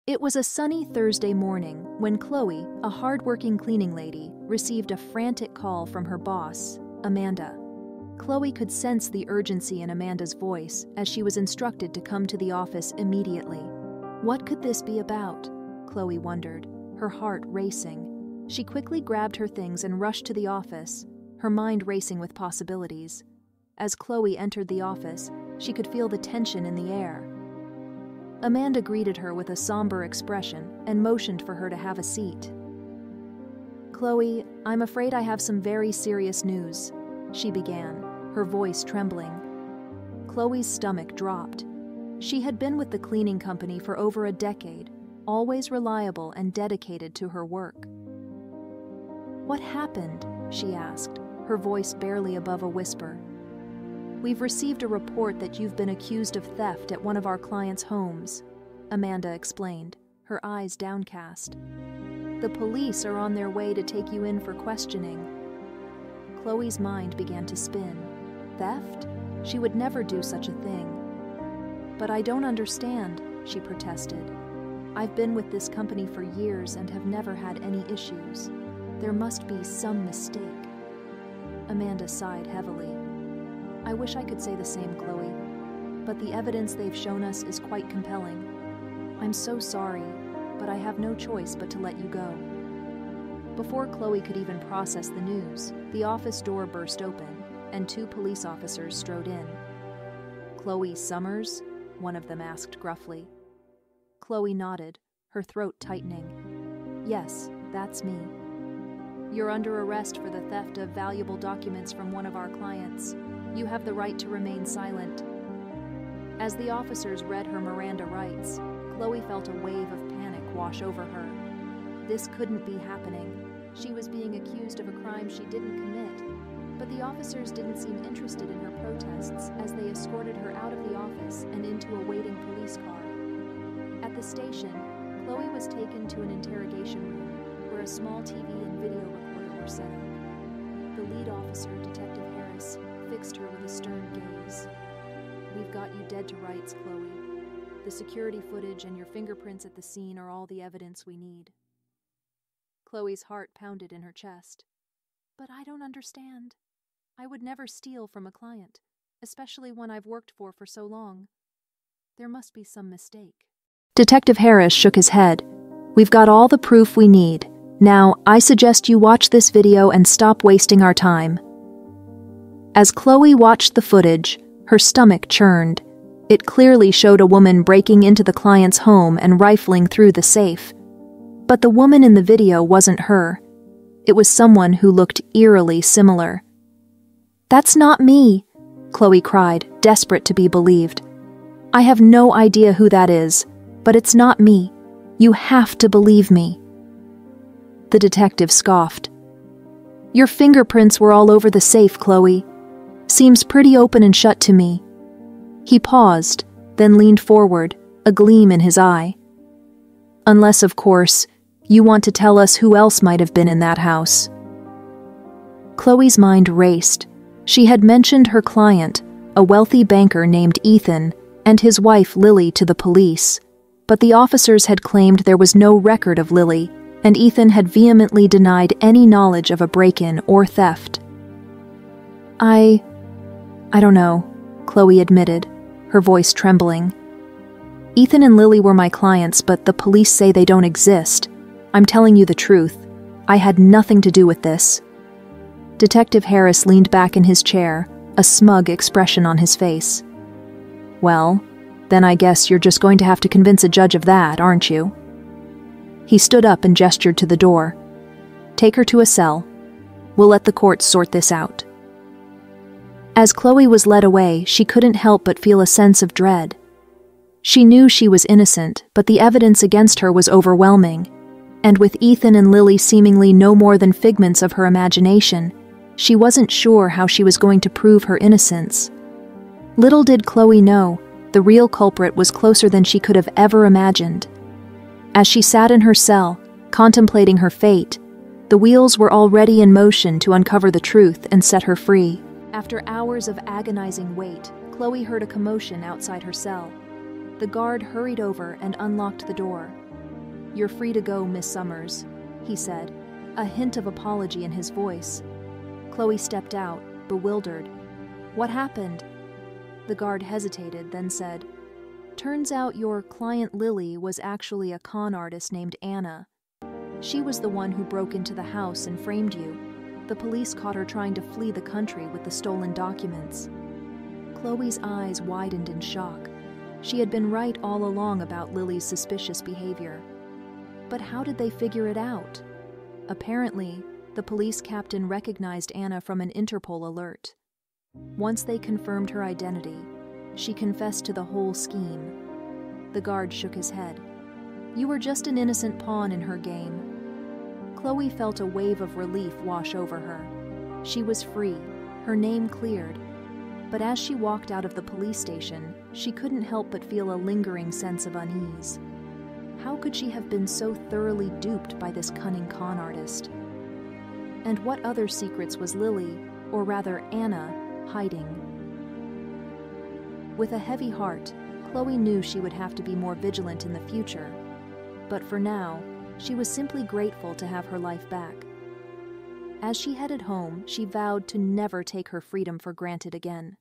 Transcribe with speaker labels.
Speaker 1: It was a sunny Thursday morning when Chloe, a hard-working cleaning lady, received a frantic call from her boss, Amanda. Chloe could sense the urgency in Amanda's voice as she was instructed to come to the office immediately. What could this be about? Chloe wondered, her heart racing. She quickly grabbed her things and rushed to the office, her mind racing with possibilities. As Chloe entered the office, she could feel the tension in the air. Amanda greeted her with a somber expression and motioned for her to have a seat. "Chloe, I'm afraid I have some very serious news," she began, her voice trembling. Chloe's stomach dropped. She had been with the cleaning company for over a decade, always reliable and dedicated to her work. "What happened?" she asked, her voice barely above a whisper. "We've received a report that you've been accused of theft at one of our clients' homes," Amanda explained, her eyes downcast. "The police are on their way to take you in for questioning." Chloe's mind began to spin. Theft? She would never do such a thing. "But I don't understand," she protested. "I've been with this company for years and have never had any issues. There must be some mistake." Amanda sighed heavily. "I wish I could say the same, Chloe, but the evidence they've shown us is quite compelling. I'm so sorry, but I have no choice but to let you go." Before Chloe could even process the news, the office door burst open, and 2 police officers strode in. "Chloe Summers?" one of them asked gruffly. Chloe nodded, her throat tightening. "Yes, that's me. You're under arrest for the theft of valuable documents from one of our clients. You have the right to remain silent." As the officers read her Miranda rights, Chloe felt a wave of panic wash over her. This couldn't be happening. She was being accused of a crime she didn't commit, but the officers didn't seem interested in her protests as they escorted her out of the office and into a waiting police car. At the station, Chloe was taken to an interrogation room where a small TV and video recorder were set up. The lead officer, Detective Harris, fixed her with a stern gaze. "We've got you dead to rights, Chloe. The security footage and your fingerprints at the scene are all the evidence we need." Chloe's heart pounded in her chest. "But I don't understand. I would never steal from a client, especially one I've worked for so long. There must be some mistake." Detective Harris shook his head. "We've got all the proof we need. Now, I suggest you watch this video and stop wasting our time." As Chloe watched the footage, her stomach churned. It clearly showed a woman breaking into the client's home and rifling through the safe. But the woman in the video wasn't her. It was someone who looked eerily similar. "That's not me," Chloe cried, desperate to be believed. "I have no idea who that is, but it's not me. You have to believe me." The detective scoffed. "Your fingerprints were all over the safe, Chloe. Seems pretty open and shut to me." He paused, then leaned forward, a gleam in his eye. "Unless, of course, you want to tell us who else might have been in that house." Chloe's mind raced. She had mentioned her client, a wealthy banker named Ethan, and his wife Lily to the police, but the officers had claimed there was no record of Lily, and Ethan had vehemently denied any knowledge of a break-in or theft. I don't know," Chloe admitted, her voice trembling. "Ethan and Lily were my clients, but the police say they don't exist. I'm telling you the truth. I had nothing to do with this." Detective Harris leaned back in his chair, a smug expression on his face. "Well, then I guess you're just going to have to convince a judge of that, aren't you?" He stood up and gestured to the door. "Take her to a cell. We'll let the courts sort this out." As Chloe was led away, she couldn't help but feel a sense of dread. She knew she was innocent, but the evidence against her was overwhelming. And with Ethan and Lily seemingly no more than figments of her imagination, she wasn't sure how she was going to prove her innocence. Little did Chloe know, the real culprit was closer than she could have ever imagined. As she sat in her cell, contemplating her fate, the wheels were already in motion to uncover the truth and set her free. After hours of agonizing wait, Chloe heard a commotion outside her cell. The guard hurried over and unlocked the door. "You're free to go, Miss Summers," he said, a hint of apology in his voice. Chloe stepped out, bewildered. "What happened?" The guard hesitated, then said, "Turns out your client Lily was actually a con artist named Anna. She was the one who broke into the house and framed you. The police caught her trying to flee the country with the stolen documents." Chloe's eyes widened in shock. She had been right all along about Lily's suspicious behavior. But how did they figure it out? Apparently, the police captain recognized Anna from an Interpol alert. Once they confirmed her identity, she confessed to the whole scheme. The guard shook his head. "You were just an innocent pawn in her game." Chloe felt a wave of relief wash over her. She was free, her name cleared. But as she walked out of the police station, she couldn't help but feel a lingering sense of unease. How could she have been so thoroughly duped by this cunning con artist? And what other secrets was Lily, or rather Anna, hiding? With a heavy heart, Chloe knew she would have to be more vigilant in the future. But for now, she was simply grateful to have her life back. As she headed home, she vowed to never take her freedom for granted again.